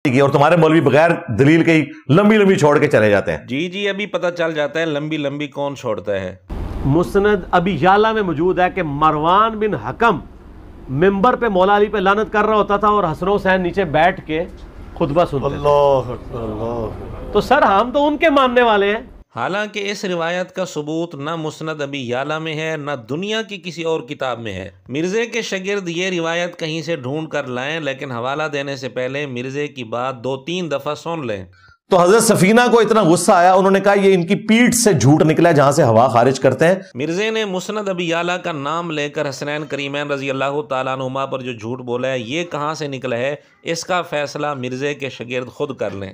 اور تمہارے مولوی بغیر دلیل کے ہی لمبی لمبی چھوڑ کے چلے جاتے ہیں. جی ابھی پتہ چل جاتا ہے لمبی لمبی کون چھوڑتا ہے. مسند ابی یعلا میں موجود ہے کہ مروان بن حکم ممبر پہ مولا علی پہ لعنت کر رہا ہوتا تھا اور حسن و حسین نیچے بیٹھ کے خطبہ سنتے تھے. اللہ اکبر. تو سر ہم تو ان کے ماننے والے ہیں. حالانکہ اس روایت کا ثبوت نہ مسند ابی یعلا میں ہے نہ دنیا کی کسی اور کتاب میں ہے. مرزے کے شاگرد یہ روایت کہیں سے ڈھونڈ کر لائیں، لیکن حوالہ دینے سے پہلے مرزے کی بات 2-3 دفعہ سن لیں. تو حضرت سفینہ کو اتنا غصہ آیا، انہوں نے کہا یہ ان کی پیٹھ سے جھوٹ نکلا ہے جہاں سے ہوا خارج کرتے ہیں. مرزے نے مسند ابی یعلا کا نام لے کر حسنین کریمین رضی اللہ تعالیٰ عنہما پر جو جھوٹ بولا ہے یہ کہاں سے نکلا ہے، اس کا فیصلہ مرزے کے شاگرد خود کر لیں.